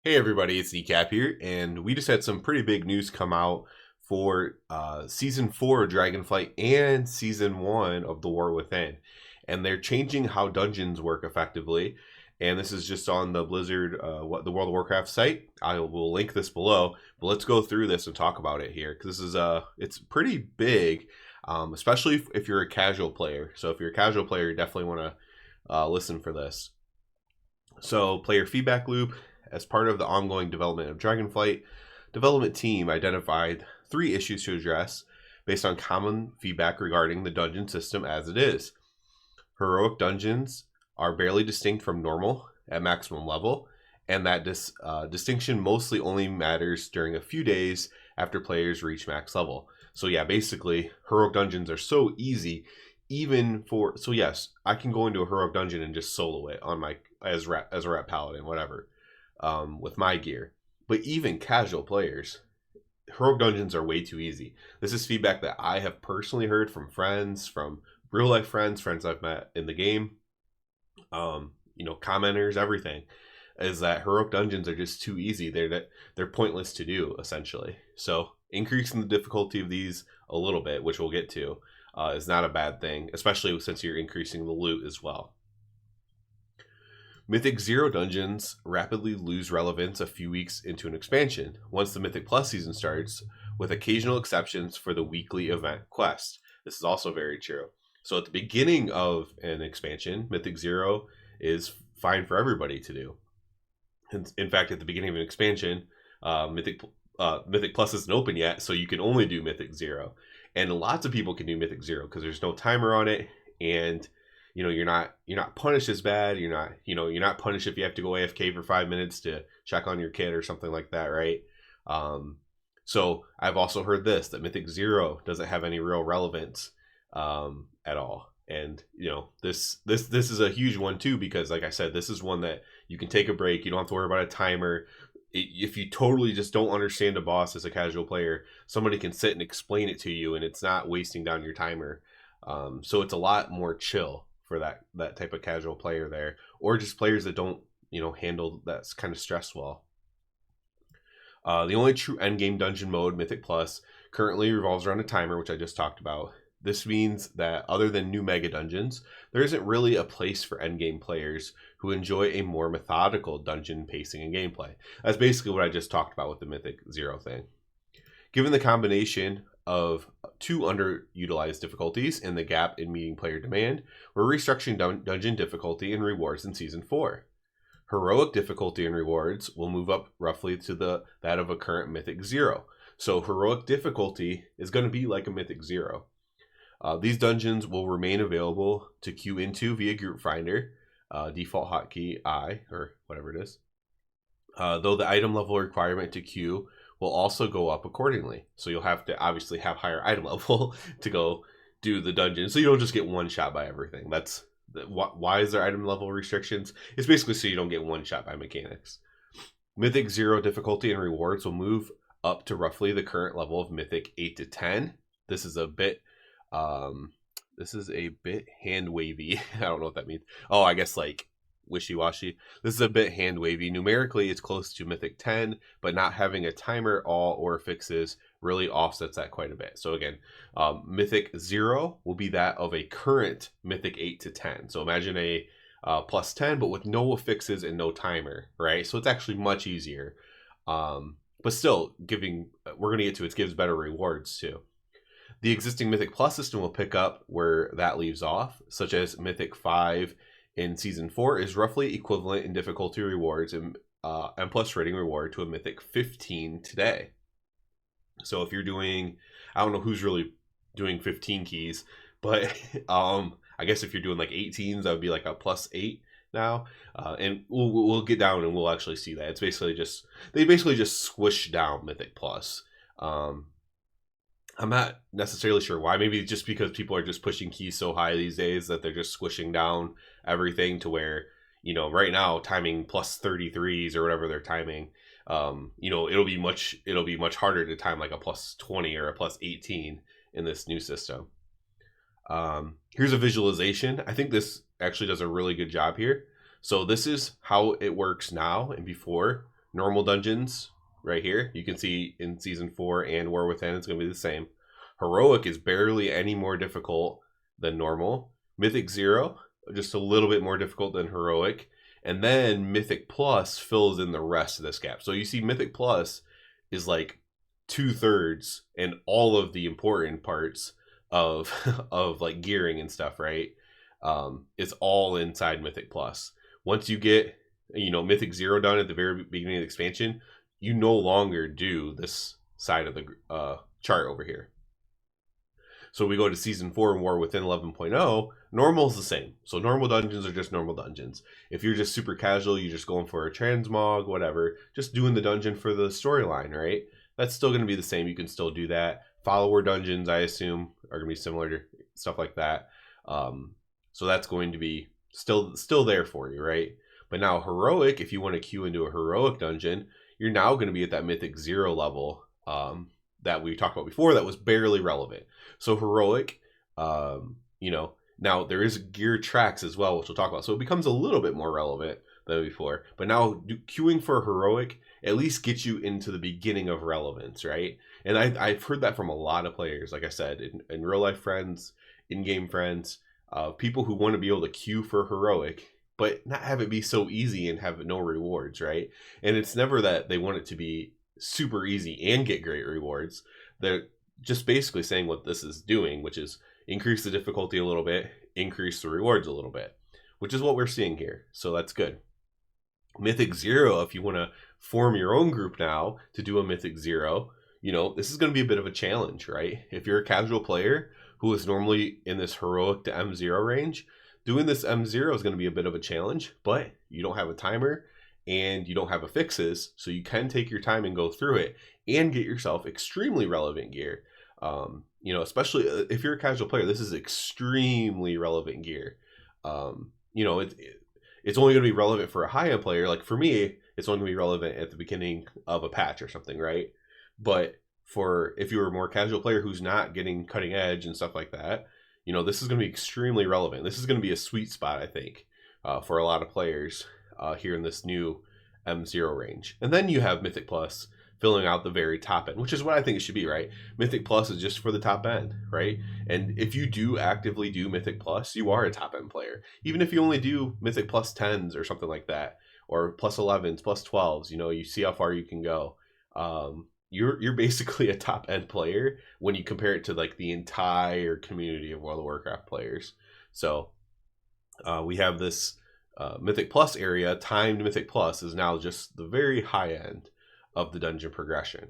Hey everybody, it's Decap here, and we just had some pretty big news come out for Season 4 of Dragonflight and Season 1 of The War Within. And they're changing how dungeons work effectively. And this is just on the Blizzard, the World of Warcraft site. I will link this below, but let's go through this and talk about it here. Because this is, it's pretty big, especially if you're a casual player. So if you're a casual player, you definitely want to listen for this. So player feedback loop. As part of the ongoing development of Dragonflight, development team identified 3 issues to address based on common feedback regarding the dungeon system as it is. Heroic dungeons are barely distinct from normal at maximum level, and that distinction mostly only matters during a few days after players reach max level. So yeah, basically, heroic dungeons are so easy, so yes, I can go into a heroic dungeon and just solo it on my as a rat paladin, whatever. With my gear. But even casual players, heroic dungeons are way too easy. This is feedback that I have personally heard from friends, from real life friends I've met in the game, commenters, everything, is that heroic dungeons are just too easy. They're pointless to do, essentially. So increasing the difficulty of these a little bit, which we'll get to, is not a bad thing, especially since you're increasing the loot as well. Mythic 0 dungeons rapidly lose relevance a few weeks into an expansion, once the Mythic Plus season starts, with occasional exceptions for the weekly event quest. This is also very true. So at the beginning of an expansion, Mythic 0 is fine for everybody to do. In fact, at the beginning of an expansion, Mythic Plus isn't open yet, so you can only do Mythic 0. And lots of people can do Mythic 0 because there's no timer on it, and you're not punished as bad. You're not punished if you have to go AFK for 5 minutes to check on your kid or something like that, right? So I've also heard that Mythic 0 doesn't have any real relevance at all. And this is a huge one too, because like I said, this is one that you can take a break. You don't have to worry about a timer. If you totally just don't understand a boss as a casual player, somebody can sit and explain it to you, and it's not wasting down your timer. So it's a lot more chill for that type of casual player there, or just players that don't handle that kind of stress well. The only true endgame dungeon mode, Mythic Plus, currently revolves around a timer, which I just talked about. This means that other than new mega dungeons, there isn't really a place for endgame players who enjoy a more methodical dungeon pacing and gameplay. That's basically what I just talked about with the Mythic 0 thing. Given the combination of 2 underutilized difficulties and the gap in meeting player demand, we're restructuring dungeon difficulty and rewards in Season 4. Heroic difficulty and rewards will move up roughly to that of a current Mythic 0. So heroic difficulty is going to be like a Mythic 0. These dungeons will remain available to queue into via Group Finder, default hotkey I, or whatever it is. Though the item level requirement to queue will also go up accordingly. So you'll have to obviously have higher item level to go do the dungeon. So you don't just get one shot by everything. Why is there item level restrictions? It's basically so you don't get one shot by mechanics. Mythic 0 difficulty and rewards will move up to roughly the current level of Mythic 8 to 10. This is a bit hand wavy. I don't know what that means. Oh, I guess like wishy-washy. This is a bit hand wavy. Numerically, it's close to Mythic 10, but not having a timer or fixes really offsets that quite a bit. So again, Mythic 0 will be that of a current Mythic 8 to 10. So imagine a plus 10, but with no fixes and no timer, right? So it's actually much easier. But still, we're going to get to it gives better rewards too. The existing Mythic Plus system will pick up where that leaves off, such as Mythic 5 in Season 4 is roughly equivalent in difficulty rewards and M plus rating reward to a Mythic 15 today. So if you're doing, I don't know who's really doing 15 keys, but I guess if you're doing like 18s, that would be like a plus 8 now. And we'll get down and we'll actually see that. It's basically they basically just squish down Mythic Plus. I'm not necessarily sure why. Maybe just because people are just pushing keys so high these days that they're just squishing down everything to where, right now timing plus 33s or whatever they're timing, it'll be much harder to time like a plus 20 or a plus 18 in this new system. Here's a visualization. I think this actually does a really good job here. So this is how it works now and before Normal dungeons right here, you can see in Season 4 and War Within, it's going to be the same. Heroic is barely any more difficult than normal. Mythic 0, just a little bit more difficult than Heroic. And then Mythic Plus fills in the rest of this gap. So you see Mythic Plus is like 2/3 and all of the important parts of of like gearing and stuff, right? It's all inside Mythic Plus. Once you get, Mythic 0 done at the very beginning of the expansion, you no longer do this side of the chart over here. So we go to Season 4 and War Within 11.0, normal is the same. So normal dungeons are just normal dungeons. If you're just super casual, you're just going for a transmog, whatever, just doing the dungeon for the storyline, right? That's still going to be the same. You can still do that. Follower dungeons, I assume, are going to be similar to stuff like that. So that's going to be still there for you, right? But now Heroic, if you want to queue into a Heroic dungeon, you're now going to be at that Mythic 0 level that we talked about before that was barely relevant. So Heroic, now there is gear tracks as well, which we'll talk about. So it becomes a little bit more relevant than before. But now queuing for Heroic at least gets you into the beginning of relevance, right? And I've heard that from a lot of players, like I said, in real life friends, in-game friends, people who want to be able to queue for Heroic, but not have it be so easy and have no rewards, right? And it's never that they want it to be super easy and get great rewards. They're just basically saying what this is doing, which is increase the difficulty a little bit, increase the rewards a little bit, which is what we're seeing here. So that's good. Mythic 0, if you want to form your own group now to do a Mythic 0, this is going to be a bit of a challenge, right? If you're a casual player who is normally in this Heroic to M0 range, doing this M0 is going to be a bit of a challenge, but you don't have a timer and you don't have affixes, so you can take your time and go through it and get yourself extremely relevant gear. Especially if you're a casual player, this is extremely relevant gear. It's only going to be relevant for a high-end player. Like for me, it's only going to be relevant at the beginning of a patch or something, right? But if you're a more casual player who's not getting cutting edge and stuff like that, this is going to be extremely relevant. This is going to be a sweet spot, I think, for a lot of players here in this new M0 range. And then you have Mythic Plus filling out the very top end, which is what I think it should be, right? Mythic Plus is just for the top end, right? And if you do actively do Mythic Plus, you are a top end player. Even if you only do Mythic Plus 10s or something like that, or plus 11s, plus 12s, you see how far you can go. You're basically a top end player when you compare it to like the entire community of World of Warcraft players. So we have this Mythic Plus area. Timed Mythic Plus is now just the very high end of the dungeon progression.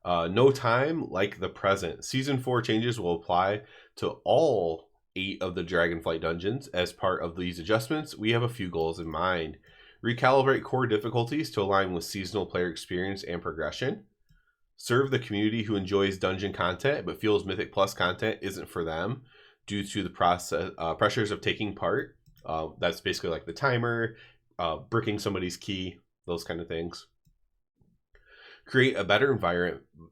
No time like the present. Season 4 changes will apply to all 8 of the Dragonflight dungeons. As part of these adjustments, we have a few goals in mind. Recalibrate core difficulties to align with seasonal player experience and progression. Serve the community who enjoys dungeon content but feels Mythic Plus content isn't for them due to the pressures of taking part. That's basically like the timer, bricking somebody's key, those kind of things. Create a better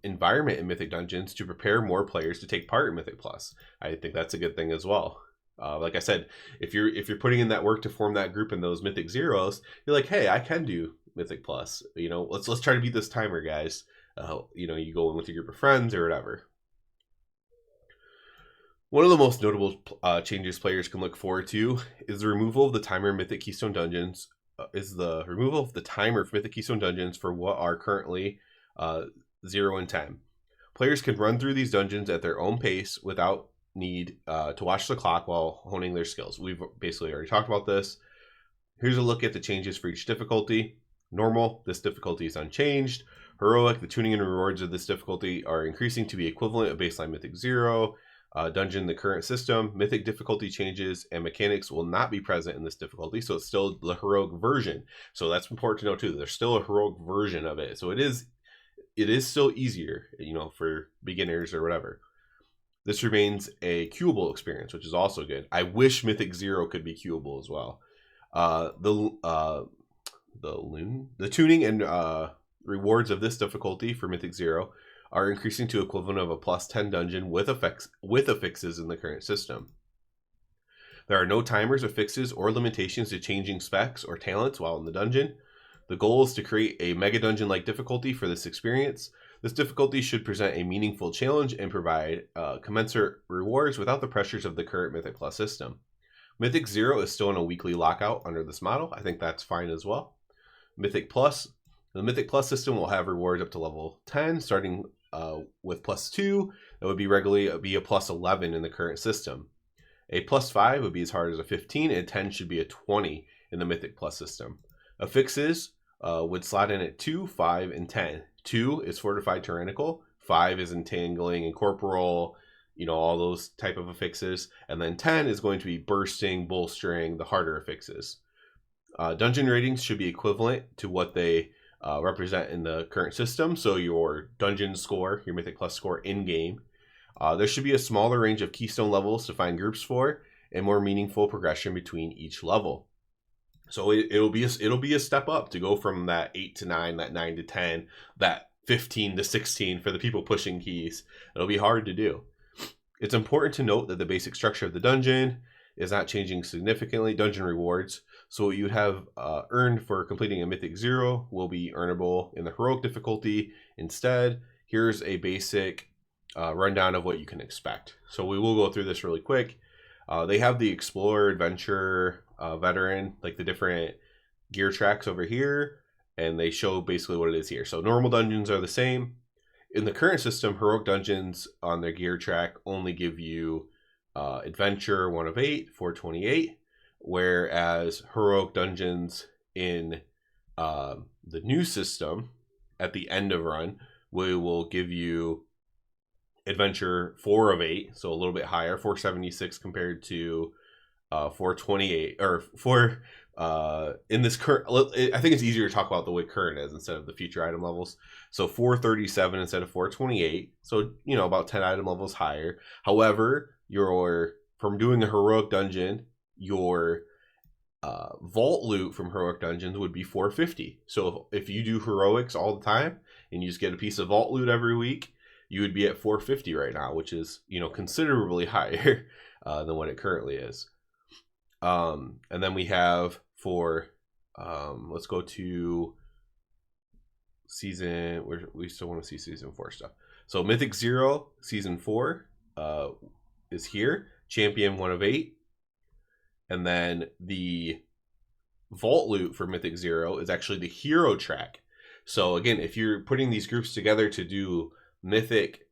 environment in Mythic Dungeons to prepare more players to take part in Mythic Plus. I think that's a good thing as well. Like I said, if you're putting in that work to form that group in those Mythic Zeros, you're like, hey, I can do Mythic Plus. Let's try to beat this timer, guys. You go in with your group of friends or whatever. One of the most notable changes players can look forward to is the removal of the timer in Mythic Keystone Dungeons. Is the removal of the timer for Mythic Keystone Dungeons for what are currently 0 and 10. Players can run through these dungeons at their own pace without need to watch the clock while honing their skills. We've basically already talked about this. Here's a look at the changes for each difficulty. Normal, this difficulty is unchanged. Heroic, the tuning and rewards of this difficulty are increasing to be equivalent of baseline Mythic 0. Dungeon, the current system. Mythic difficulty changes and mechanics will not be present in this difficulty, so it's still the heroic version. So that's important to know too. There's still a heroic version of it, so it is still easier, for beginners or whatever. This remains a queuable experience, which is also good. I wish Mythic 0 could be queuable as well. The tuning and rewards of this difficulty for Mythic 0 are increasing to equivalent of a plus 10 dungeon with affixes in the current system. There are no timers, affixes, or limitations to changing specs or talents while in the dungeon. The goal is to create a mega dungeon-like difficulty for this experience. This difficulty should present a meaningful challenge and provide commensurate rewards without the pressures of the current Mythic Plus system. Mythic 0 is still in a weekly lockout under this model. I think that's fine as well. Mythic Plus, the Mythic Plus system will have rewards up to level 10, starting with +2. That would regularly be a +11 in the current system. A +5 would be as hard as a 15, and 10 should be a 20 in the Mythic Plus system. Affixes would slot in at 2, 5, and 10. 2 is Fortified Tyrannical, 5 is Entangling, Incorporeal, all those type of affixes, and then 10 is going to be Bursting, Bolstering, the harder affixes. Dungeon ratings should be equivalent to what they represent in the current system, so your dungeon score, your Mythic Plus score in-game. There should be a smaller range of keystone levels to find groups for, and more meaningful progression between each level. So it'll be a step up to go from that 8 to 9, that 9 to 10, that 15 to 16 for the people pushing keys. It'll be hard to do. It's important to note that the basic structure of the dungeon is not changing significantly. Dungeon rewards. So what you have earned for completing a Mythic 0 will be earnable in the heroic difficulty. Instead, here's a basic rundown of what you can expect. So we will go through this really quick. They have the Explorer, Adventure, Veteran, like the different gear tracks over here, and they show basically what it is here. So normal dungeons are the same. In the current system, heroic dungeons on their gear track only give you Adventure 1 of 8, 428, whereas heroic dungeons in the new system at the end of run will give you Adventure 4 of 8, so a little bit higher, 476 compared to 428, or 4 in this current. I think it's easier to talk about the way current is instead of the future item levels. So 437 instead of 428, so about 10 item levels higher. However, from doing a heroic dungeon, your vault loot from heroic dungeons would be 450. So if you do heroics all the time and you just get a piece of vault loot every week, you would be at 450 right now, which is considerably higher than what it currently is. And then we have for let's go to season. We still want to see season 4 stuff. So Mythic 0 season 4 is here. Champion 1 of 8, and then the vault loot for Mythic 0 is actually the hero track. So again, if you're putting these groups together to do Mythic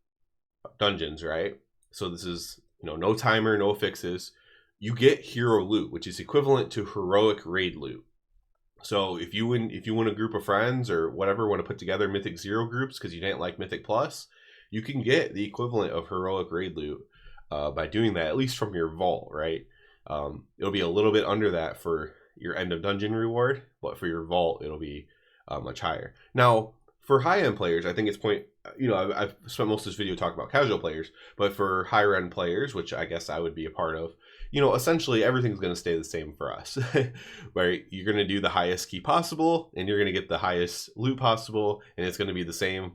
dungeons, right? So this is no timer, no fixes. You get hero loot, which is equivalent to heroic raid loot. So if you want a group of friends or whatever want to put together Mythic 0 groups because you didn't like Mythic Plus, you can get the equivalent of heroic raid loot by doing that, at least from your vault, right? It'll be a little bit under that for your end of dungeon reward, but for your vault, it'll be much higher. Now, for high-end players, I think it's I've spent most of this video talking about casual players, but for higher-end players, which I guess I would be a part of, essentially everything's going to stay the same for us, right? You're going to do the highest key possible, and you're going to get the highest loot possible, and it's going to be the same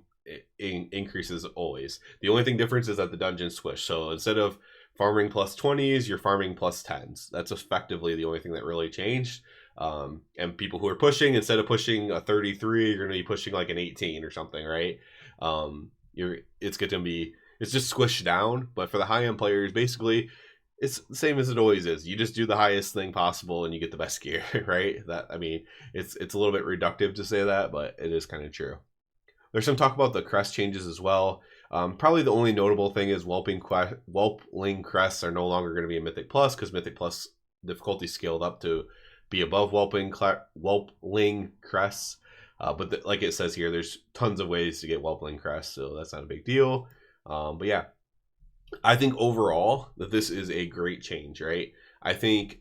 increases always. The only thing difference is that the dungeon squish. So instead of farming +20s, you're farming +10s. That's effectively the only thing that really changed. And people who are pushing, instead of pushing a 33, you're going to be pushing like an 18 or something, right? It's just squished down. But for the high end players, basically, it's the same as it always is. You just do the highest thing possible and you get the best gear, right? It's a little bit reductive to say that, but it is kind of true. There's some talk about the crest changes as well. Probably the only notable thing is Whelpling crests are no longer going to be a Mythic Plus because Mythic Plus difficulty scaled up to be above Whelpling crests. But like it says here, there's tons of ways to get Whelpling crests, so that's not a big deal. But yeah, I think overall that this is a great change, right? I think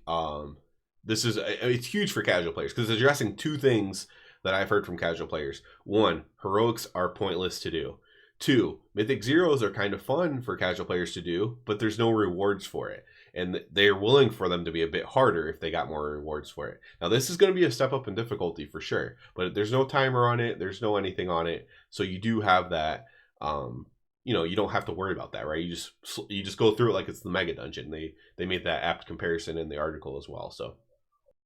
it's huge for casual players because it's addressing two things that I've heard from casual players. One, heroics are pointless to do. Two, Mythic Zeros are kind of fun for casual players to do, but there's no rewards for it. And they're willing for them to be a bit harder if they got more rewards for it. Now, this is going to be a step up in difficulty for sure, but there's no timer on it. There's no anything on it. So you do have that, you don't have to worry about that, right? You just go through it like it's the mega dungeon. They made that apt comparison in the article as well. So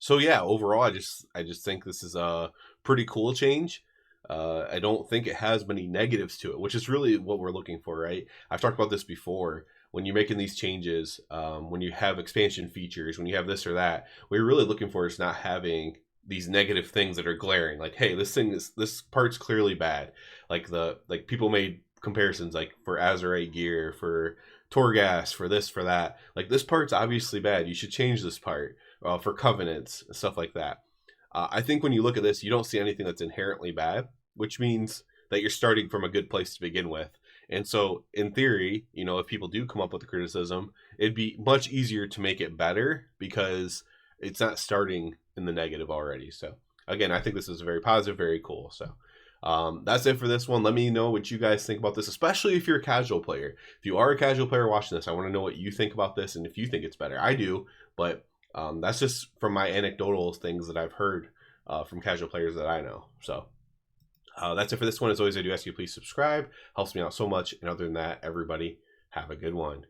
So yeah, overall, I just think this is a pretty cool change. I don't think it has many negatives to it, which is really what we're looking for, right? I've talked about this before. When you're making these changes, when you have expansion features, when you have this or that, what you're really looking for is not having these negative things that are glaring. Like, hey, this part's clearly bad. Like people made comparisons like for Azerite gear, for Torghast, for this, for that. Like this part's obviously bad. You should change this part for covenants and stuff like that. I think when you look at this, you don't see anything that's inherently bad, which means that you're starting from a good place to begin with. And so, in theory, if people do come up with a criticism, it'd be much easier to make it better because it's not starting in the negative already. So, again, I think this is very positive, very cool. So, that's it for this one. Let me know what you guys think about this, especially if you're a casual player. If you are a casual player watching this, I want to know what you think about this and if you think it's better. I do, but that's just from my anecdotal things that I've heard from casual players that I know. So that's it for this one. As always, I do ask you to please subscribe. Helps me out so much. And other than that, everybody have a good one.